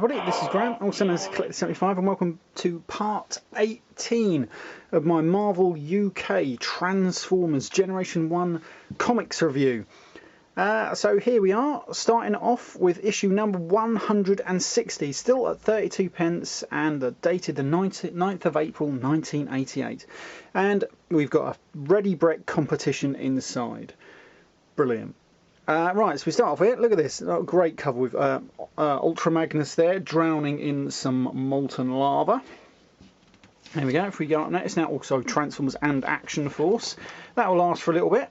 everybody, this is Graham, also known as Collector75, and welcome to part 18 of my Marvel UK Transformers Generation 1 comics review. So here we are, starting off with issue number 160, still at 32 pence, and dated the 9th of April 1988. And we've got a ready break competition inside. Brilliant. Right, so we start off here. Look at this, great cover with Ultra Magnus there, drowning in some molten lava. There we go. If we go up next, now also Transformers and Action Force. That will last for a little bit.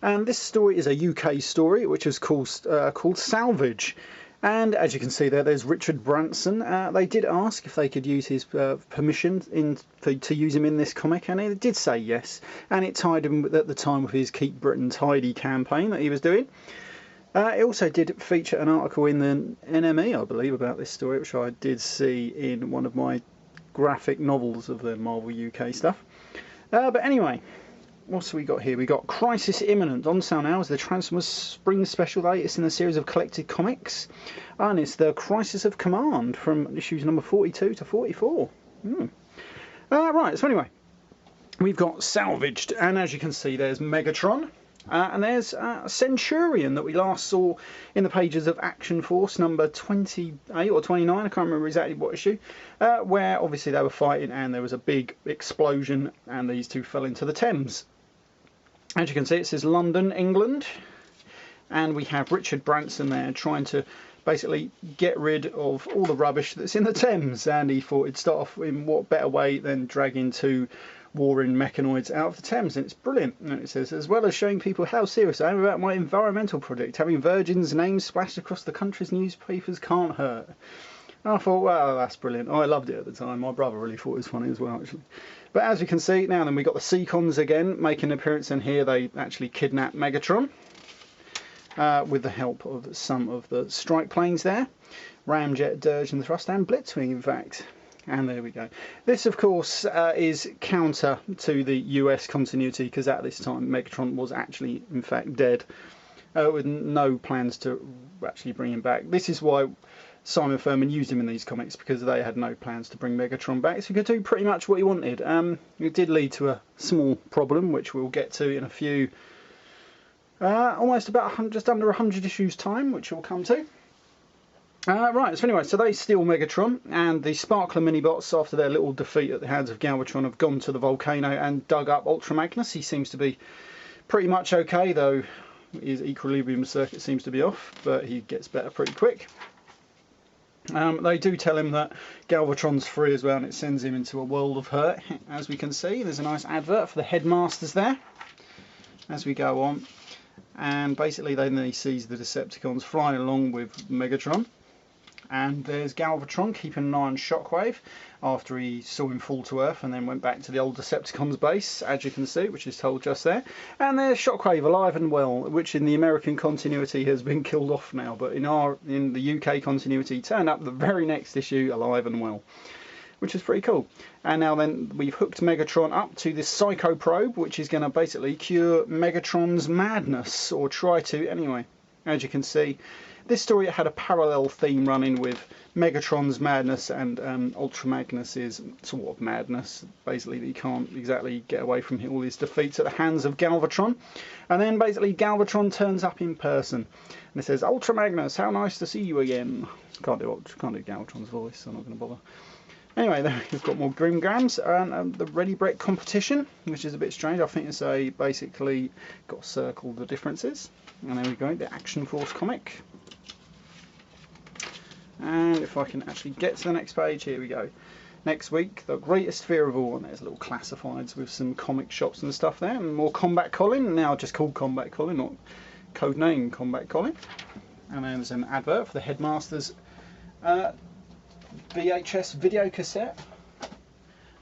And this story is a UK story, which is called Salvage. And as you can see there, there's Richard Branson. They did ask if they could use his permission to use him in this comic, and he did say yes. And it tied him at the time with his Keep Britain Tidy campaign that he was doing. It also did feature an article in the NME, I believe, about this story, which I did see in one of my graphic novels of the Marvel UK stuff. But anyway, what's we got here? We got Crisis Imminent, on sale now as the Transformers Spring Special, latest in a series of collected comics, and it's the Crisis of Command from issues number 42 to 44. Right, so anyway, we've got Salvaged, and as you can see, there's Megatron, and there's Centurion that we last saw in the pages of Action Force number 28 or 29, I can't remember exactly what issue, where obviously they were fighting and there was a big explosion and these two fell into the Thames. As you can see, it says London, England, and we have Richard Branson there trying to basically get rid of all the rubbish that's in the Thames, and he thought he'd start off in what better way than dragging two warring mechanoids out of the Thames, and it's brilliant. And it says, as well as showing people how serious I am about my environmental project, having Virgin's names splashed across the country's newspapers can't hurt. And I thought, wow, that's brilliant. I loved it at the time. My brother really thought it was funny as well, actually. But as you can see, now then, we got the Seacons again making an appearance, and here they actually kidnap Megatron with the help of some of the strike planes there. Ramjet, Dirge and the Thrust, and Blitzwing, in fact. And there we go. This, of course, is counter to the US continuity, because at this time Megatron was actually, in fact, dead, with no plans to actually bring him back. This is why Simon Furman used him in these comics, because they had no plans to bring Megatron back, so he could do pretty much what he wanted. It did lead to a small problem, which we'll get to in a few, almost about just under 100 issues time, which we'll come to. Right, so anyway, so they steal Megatron, and the Sparkler Minibots, after their little defeat at the hands of Galvatron, have gone to the volcano and dug up Ultra Magnus. He seems to be pretty much okay, though his equilibrium circuit seems to be off, but he gets better pretty quick. They do tell him that Galvatron's free as well, and it sends him into a world of hurt. As we can see, there's a nice advert for the headmasters there as we go on, and basically then he sees the Decepticons flying along with Megatron. And there's Galvatron keeping an eye on Shockwave after he saw him fall to Earth and then went back to the old Decepticons base, as you can see, which is told just there. And there's Shockwave alive and well, which in the American continuity has been killed off now, but in the UK continuity turned up the very next issue alive and well, which is pretty cool. And now then we've hooked Megatron up to this Psycho Probe, which is going to basically cure Megatron's madness, or try to anyway. As you can see, this story had a parallel theme running with Megatron's madness and Ultra Magnus's sort of madness. Basically, he can't exactly get away from all his defeats at the hands of Galvatron. And then basically Galvatron turns up in person. And it says, Ultra Magnus, how nice to see you again. Can't do Galvatron's voice, so I'm not going to bother. Anyway, there we've got more Grimgrams and the Ready Break competition, which is a bit strange. I think it's basically got to circle the differences. And there we go, the Action Force comic. And if I can actually get to the next page, here we go. Next week, the greatest fear of all, and there's little classifieds with some comic shops and stuff there, and more Combat Colin, now just called Combat Colin, not codename Combat Colin. And then there's an advert for the Headmasters VHS video cassette.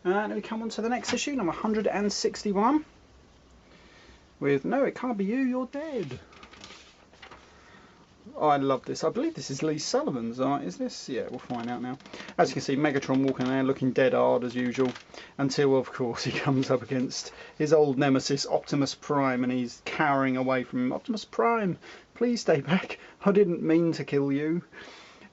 And we come on to the next issue, number 161, with No, It Can't Be You, You're Dead. Oh, I love this. I believe this is Lee Sullivan's art, is this? Yeah, we'll find out now. As you can see, Megatron walking there looking dead hard as usual, until of course he comes up against his old nemesis Optimus Prime, and he's cowering away from him. Optimus Prime, please stay back, I didn't mean to kill you.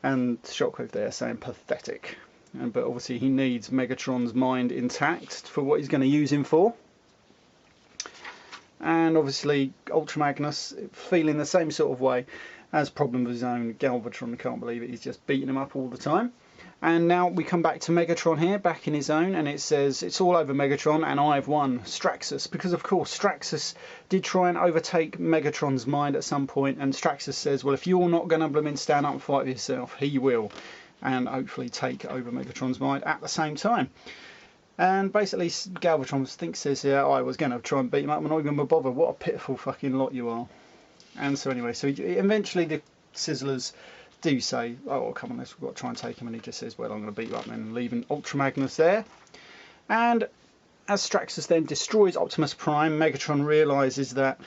And Shockwave there saying pathetic. But obviously he needs Megatron's mind intact for what he's going to use him for. And obviously Ultra Magnus feeling the same sort of way, has problem with his own. Galvatron can't believe it, he's just beating him up all the time. And now we come back to Megatron here, back in his own, and it says it's all over Megatron and I've won Straxus, because of course Straxus did try and overtake Megatron's mind at some point, and Straxus says, well, if you're not going to blooming stand up and fight for yourself, he will, and hopefully take over Megatron's mind at the same time. And basically Galvatron says, yeah, I was going to try and beat him up, I'm not even going to bother, what a pitiful fucking lot you are. And so anyway, so eventually the Sizzlers do say, oh come on, we've got to try and take him, and he just says, well, I'm going to beat you up then, leaving Ultra Magnus there. And as Straxus then destroys Optimus Prime, Megatron realises that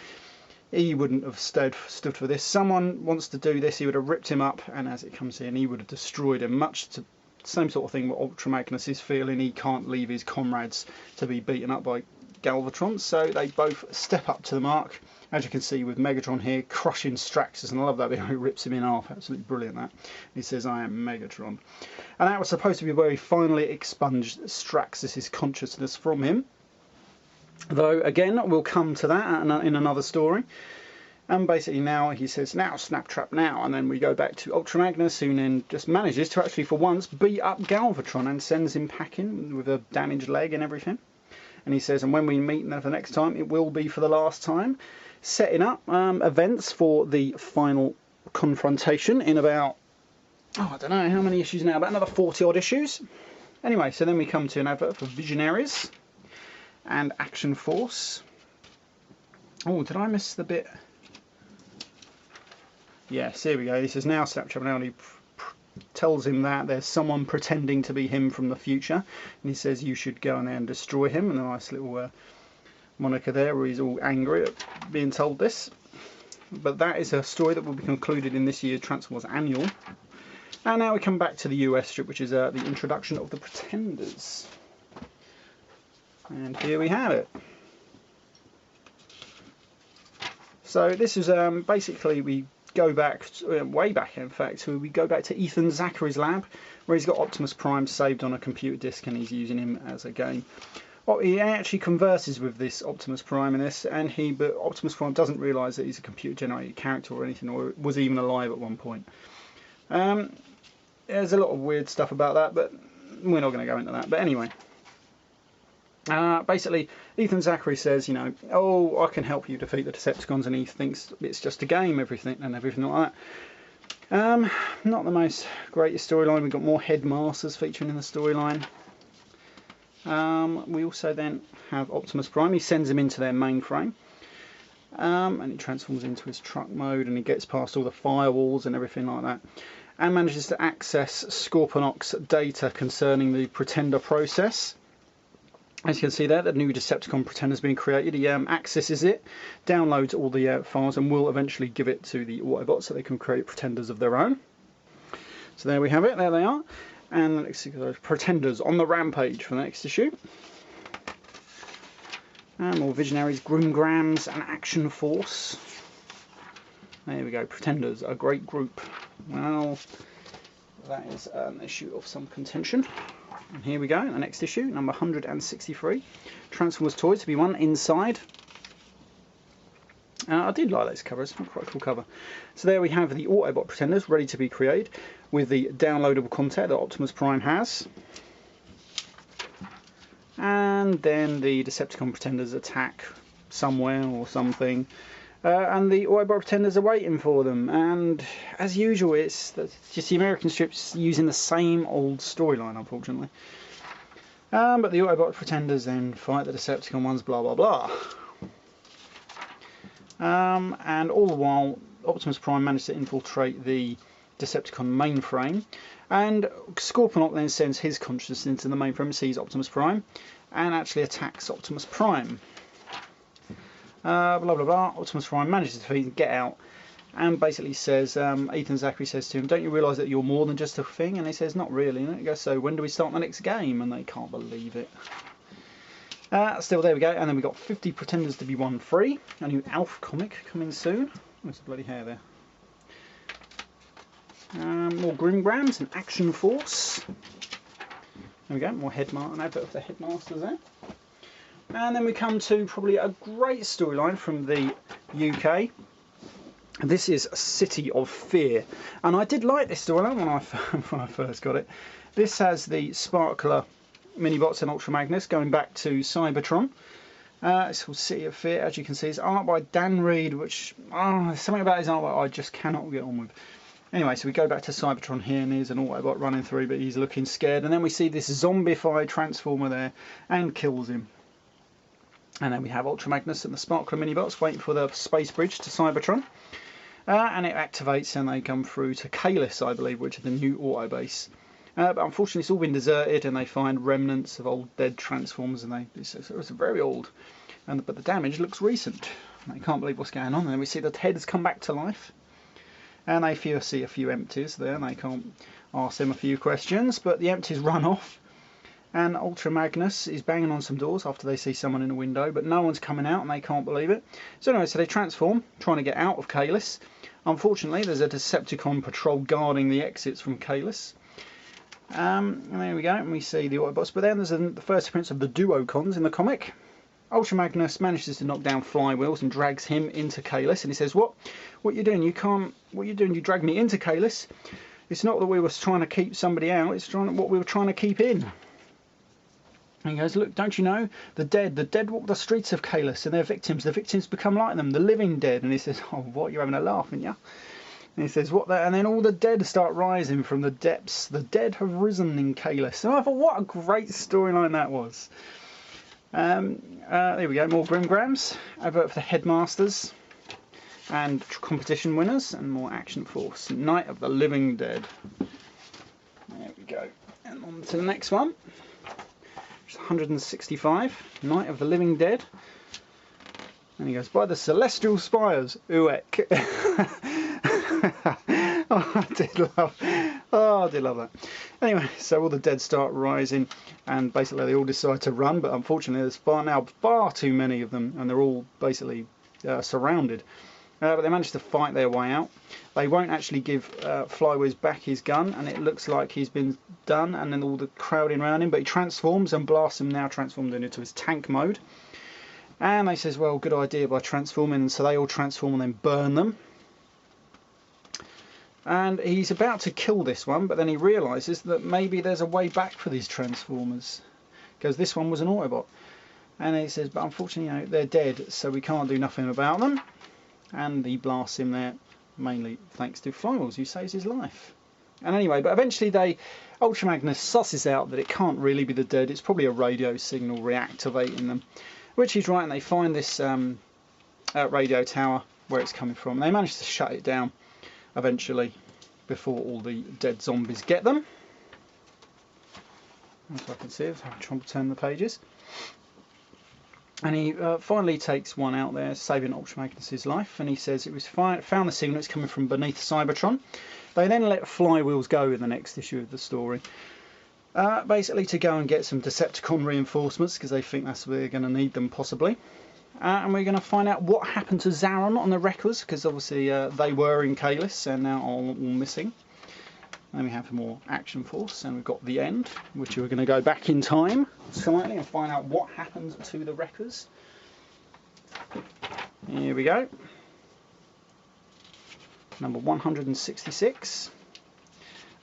he wouldn't have stood for this. Someone wants to do this, he would have ripped him up, and as it comes in, he would have destroyed him, much to the same sort of thing what Ultra Magnus is feeling. He can't leave his comrades to be beaten up by Galvatron, so they both step up to the mark, as you can see with Megatron here crushing Straxus, and I love that bit where he rips him in half, absolutely brilliant that. He says, I am Megatron. And that was supposed to be where he finally expunged Straxus' consciousness from him, though again we'll come to that in another story. And basically now he says, now Snaptrap now, and then we go back to Ultra Magnus, who then just manages to actually for once beat up Galvatron and sends him packing with a damaged leg and everything. And he says, and when we meet for the next time, it will be for the last time, setting up events for the final confrontation in about, I don't know how many issues now, about another 40 odd issues. Anyway, so then we come to an advert for Visionaries and Action Force. Oh, did I miss the bit? Yes, here we go. He says, now Snapchat, now he tells him that there's someone pretending to be him from the future, and he says you should go in there and destroy him, and a nice little moniker there where he's all angry at being told this. But that is a story that will be concluded in this year's Transformers Annual. And now we come back to the US strip, which is the introduction of the Pretenders. And here we have it. So this is basically, we go back, way back in fact, so we go back to Ethan Zachary's lab, where he's got Optimus Prime saved on a computer disk and he's using him as a game. Well, he actually converses with this Optimus Prime in this, but Optimus Prime doesn't realise that he's a computer generated character or anything, or was even alive at one point. There's a lot of weird stuff about that, but we're not going to go into that. But anyway, basically Ethan Zachary says, you know, oh, I can help you defeat the Decepticons, and he thinks it's just a game, everything like that. Not the most greatest storyline. We've got more headmasters featuring in the storyline. We also then have Optimus Prime. He sends him into their mainframe, and he transforms into his truck mode, and he gets past all the firewalls and everything like that, and manages to access Scorponok's data concerning the Pretender process. As you can see there, the new Decepticon Pretender has been created. He accesses it, downloads all the files, and will eventually give it to the Autobots so they can create Pretenders of their own. So there we have it, there they are. And let's see those Pretenders on the rampage for the next issue. And more Visionaries, Groomgrams, and Action Force. There we go, Pretenders, a great group. Well, that is an issue of some contention. And here we go, the next issue, number 163. Transformers Toys to be won inside. I did like those covers, quite a cool cover. So there we have the Autobot Pretenders ready to be created with the downloadable content that Optimus Prime has. And then the Decepticon Pretenders attack somewhere or something. And the Autobot Pretenders are waiting for them. And as usual, it's just the American strips using the same old storyline, unfortunately. But the Autobot Pretenders then fight the Decepticon ones, blah blah blah. And all the while, Optimus Prime managed to infiltrate the Decepticon mainframe, and Scorponok then sends his consciousness into the mainframe, sees Optimus Prime, and actually attacks Optimus Prime. Blah blah blah. Optimus Prime manages to defeat and get out, and basically says, Ethan Zachary says to him, "Don't you realise that you're more than just a thing?" And he says, "Not really." And he goes, "So when do we start the next game?" And they can't believe it. Still, there we go, and then we've got 50 Pretenders to be won free. A new Alf comic coming soon. There's a bloody hair there. More Grimgrams and Action Force. There we go, more an advert of the Headmasters there. And then we come to probably a great storyline from the UK. This is City of Fear, and I did like this storyline when I first got it. This has the Sparkler Minibots and Ultra Magnus going back to Cybertron. It's called City of Fear. As you can see, it's art by Dan Reed, which there's something about his artwork I just cannot get on with. Anyway, so we go back to Cybertron here, and there's an Autobot running through, but he's looking scared. And then we see this zombified Transformer there and kills him. And then we have Ultra Magnus and the Sparkler Minibots waiting for the space bridge to Cybertron. And it activates and they come through to Kalis, I believe, which is the new auto base. But unfortunately it's all been deserted, and they find remnants of old dead Transformers, and it's very old. But the damage looks recent. And they can't believe what's going on. And then we see the heads come back to life. And they see a few empties there, and they can't ask them a few questions, but the empties run off. And Ultra Magnus is banging on some doors after they see someone in a window, but no one's coming out, and they can't believe it. So anyway, so they transform, trying to get out of Kalis. Unfortunately, there's a Decepticon patrol guarding the exits from Kalis. And there we go, and we see the Autobots. But then there's the first appearance of the Duocons in the comic. Ultra Magnus manages to knock down Flywheels and drags him into Kalis, and he says, "What are you doing? What are you doing? You dragged me into Kalis. It's not that we were trying to keep somebody out. It's what we were trying to keep in." And he goes, "Look, don't you know the dead walk the streets of Kalis, and their victims. The victims become like them, the living dead." And he says, "Oh, what? You're having a laugh, aren't you?" And he says, "What?" And then all the dead start rising from the depths. The dead have risen in Kalis. And I thought, what a great storyline that was. There we go, more Grimgrams, advert for the Headmasters and competition winners, and more Action Force, Night of the Living Dead. There we go, and on to the next one, which is 165, Night of the Living Dead, and he goes, "By the Celestial Spires, Uek." I did love that. Anyway, so all the dead start rising, and basically they all decide to run, but unfortunately there's far too many of them, and they're all basically surrounded. But they manage to fight their way out. They won't actually give Flywheels back his gun, and it looks like he's been done, and then all the crowding around him, but he transforms and blasts him, now transformed into his tank mode. And they says, well, good idea by transforming, and so they all transform and then burn them. And he's about to kill this one, but then he realises that maybe there's a way back for these Transformers, because this one was an Autobot. And he says, but unfortunately, they're dead, so we can't do nothing about them. And he blasts him there, mainly thanks to Flywheels, who saves his life. And anyway, but eventually Ultra Magnus susses out that it can't really be the dead, it's probably a radio signal reactivating them. Which he's right, and they find this radio tower where it's coming from. They manage to shut it down eventually before all the dead zombies get them. If I can see it, I'm trying to turn the pages. And he finally takes one out there, saving Ultra Magnus' life, and he says it was found the signal, it's coming from beneath Cybertron. They then let Flywheels go in the next issue of the story. Basically to go and get some Decepticon reinforcements, because they think that's where they're going to need them possibly. And we're going to find out what happened to Zaron on the Wreckers, because obviously they were in Kalis and now all missing. Then we have more Action Force, and we've got the end, which we're going to go back in time slightly and find out what happened to the Wreckers. Here we go. Number 166.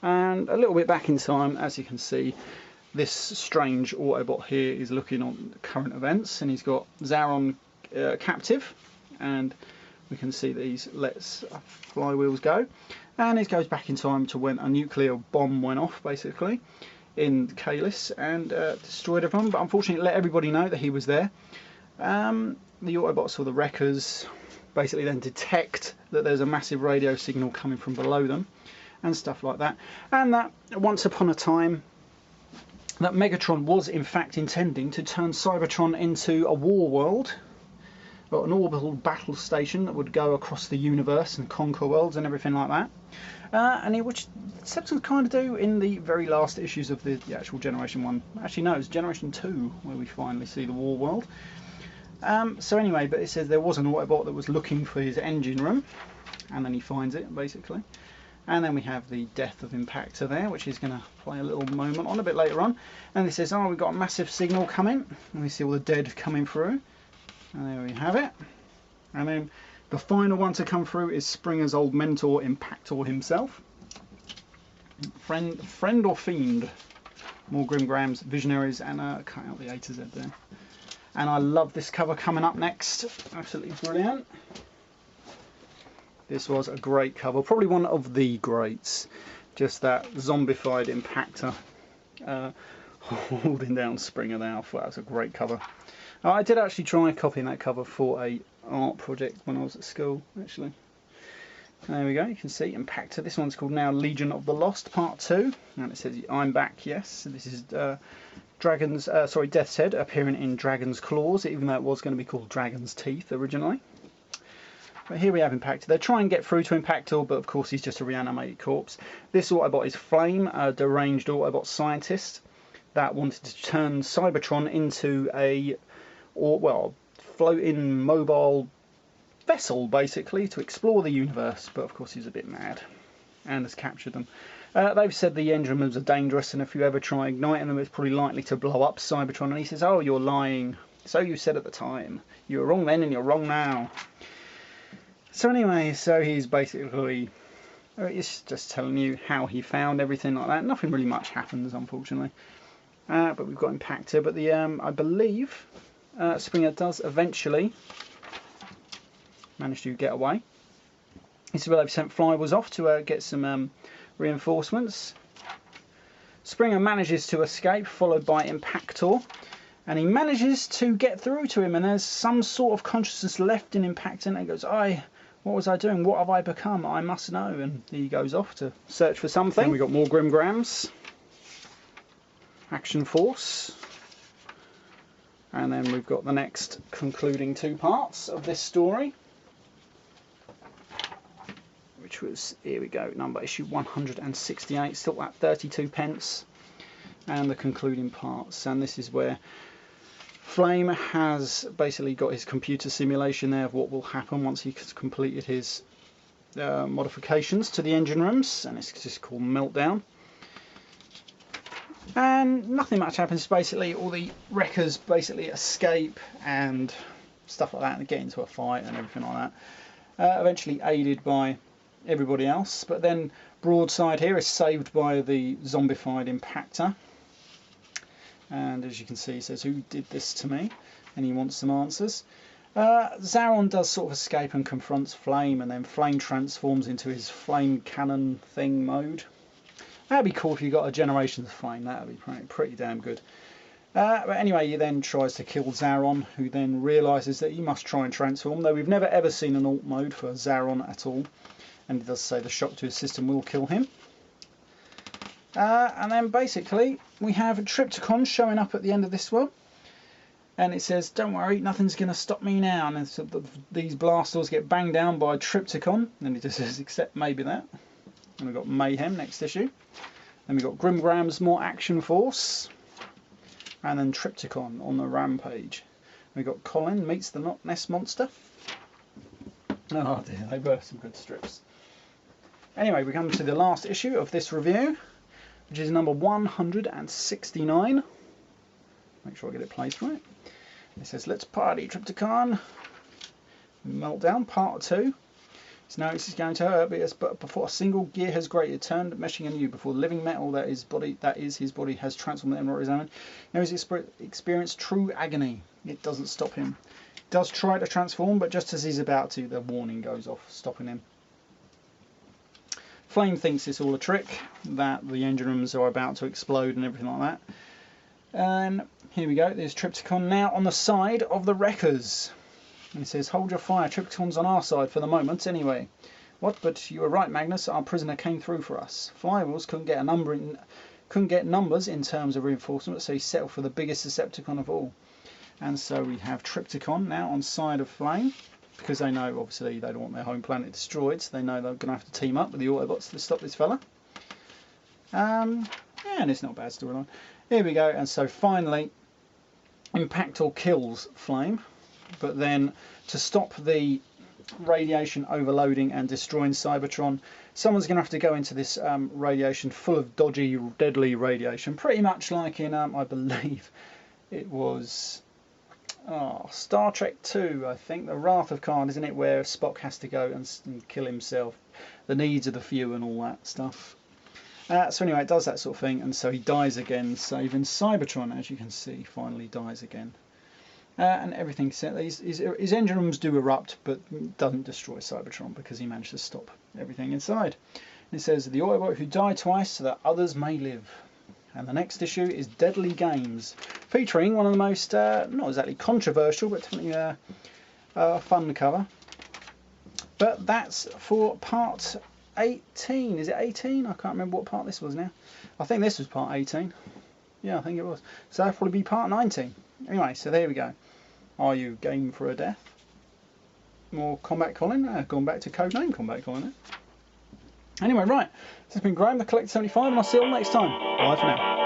And a little bit back in time, as you can see, this strange Autobot here is looking on current events, and he's got Zaron captive, and we can see that he lets Flywheels go, and he goes back in time to when a nuclear bomb went off basically in Kalis and destroyed everyone, but unfortunately let everybody know that he was there. The Autobots or the Wreckers basically then detect that there's a massive radio signal coming from below them and stuff like that, and that once upon a time that Megatron was in fact intending to turn Cybertron into a war world, or an orbital battle station that would go across the universe and conquer worlds and everything like that. Which Decepticons kind of do in the very last issues of the actual Generation 1. Actually no, it's Generation 2 where we finally see the war world. So anyway, but it says there was an Autobot that was looking for his engine room, and then he finds it basically. And then we have the death of Impactor there, which is going to play a little moment on a bit later on. And it says, oh, we've got a massive signal coming. And we see all the dead coming through. And there we have it. And then the final one to come through is Springer's old mentor, Impactor himself. Friend or fiend? More Grimgrams, Visionaries, and cut out the A to Z there. And I love this cover coming up next. Absolutely brilliant. This was a great cover, probably one of the greats. Just that zombified Impactor holding down Springer there. I thought that was a great cover. I did actually try copying that cover for a art project when I was at school, actually. There we go, you can see Impactor. This one's called now Legion of the Lost Part 2. And it says, I'm back, yes. So this is Death's Head appearing in Dragon's Claws, even though it was going to be called Dragon's Teeth originally. But here we have Impactor. They try and get through to Impactor, but of course he's just a reanimated corpse. This Autobot is Flame, a deranged Autobot scientist that wanted to turn Cybertron into a, floating mobile vessel, basically, to explore the universe. But of course he's a bit mad and has captured them. They've said the engine rooms are dangerous, and if you ever try igniting them, it's probably likely to blow up Cybertron. And he says, oh, you're lying. So you said at the time. You were wrong then and you're wrong now. So anyway, so he's basically, it's just telling you how he found everything like that. Nothing really much happens, unfortunately. But we've got Impactor. But the I believe Springer does eventually manage to get away. This is where they've sent Flywheels off to get some reinforcements. Springer manages to escape, followed by Impactor. And he manages to get through to him, and there's some sort of consciousness left in Impactor, and he goes, what was I doing? What have I become? I must know. And he goes off to search for something. Then we've got more Grimgrams. Action Force. And then we've got the next concluding two parts of this story. Which was, here we go, number issue 168. Still at 32 pence. And the concluding parts. And this is where Flame has basically got his computer simulation there of what will happen once he's completed his modifications to the engine rooms, and it's just called Meltdown. And nothing much happens. Basically, all the wreckers basically escape and stuff like that, and get into a fight and everything like that. Eventually aided by everybody else, but then Broadside here is saved by the zombified Impactor. And as you can see, he says, who did this to me? And he wants some answers. Zaron does sort of escape and confronts Flame, and then Flame transforms into his flame cannon thing mode. That'd be cool if you got a Generations Flame. That'd be pretty damn good. But anyway, he then tries to kill Zaron, who then realises that he must try and transform, though we've never ever seen an alt mode for Zaron at all. And he does say the shock to his system will kill him. And then basically we have a Trypticon showing up at the end of this one, and it says, don't worry, nothing's going to stop me now. And so these blast doors get banged down by Trypticon, and it just says, except maybe that. And we've got Mayhem next issue. Then we've got Grimgrams, more Action Force, and then Trypticon on the rampage. We've got Colin meets the Loch Ness Monster. Oh dear, they were some good strips. Anyway, we come to the last issue of this review, which is number 169. Make sure I get it placed right. It says, let's party, Trypticon. Meltdown, part 2. So now this is going to hurt, but before a single gear has grated, turned, meshing anew, before the living metal that is his body has transformed into his own. Now he's experienced true agony. It doesn't stop him. He does try to transform, but just as he's about to, the warning goes off, stopping him. Flame thinks it's all a trick, that the engine rooms are about to explode and everything like that. And here we go, there's Trypticon now on the side of the wreckers. And it says, hold your fire, Trypticon's on our side for the moment anyway. What, but you were right, Magnus, our prisoner came through for us. Flywheels couldn't get numbers in terms of reinforcement, so he settled for the biggest Decepticon of all. And so we have Trypticon now on side of Flame, because they know, obviously, they don't want their home planet destroyed, so they know they're going to have to team up with the Autobots to stop this fella. Yeah, and it's not a bad storyline. Here we go, and so finally, Impactor kills Flame, but then to stop the radiation overloading and destroying Cybertron. Someone's going to have to go into this radiation full of dodgy, deadly radiation, pretty much like in, I believe it was Star Trek 2, I think, The Wrath of Khan, isn't it, where Spock has to go and kill himself, the needs of the few and all that stuff. So anyway, it does that sort of thing, and so he dies again, saving Cybertron, as you can see, finally dies again. And everything set. His engine rooms do erupt, but doesn't destroy Cybertron because he managed to stop everything inside. And it says, the Autobot who died twice so that others may live. And the next issue is Deadly Games, featuring one of the most, not exactly controversial, but definitely a fun cover. But that's for part 18. Is it 18? I can't remember what part this was now. I think this was part 18. Yeah, I think it was. So that'll probably be part 19. Anyway, so there we go. Are you game for a death? More Combat Colin? Gone back to codename Combat Colin. Anyway, right. This has been Graham, the Collector 75, and I'll see you all next time. Bye for now.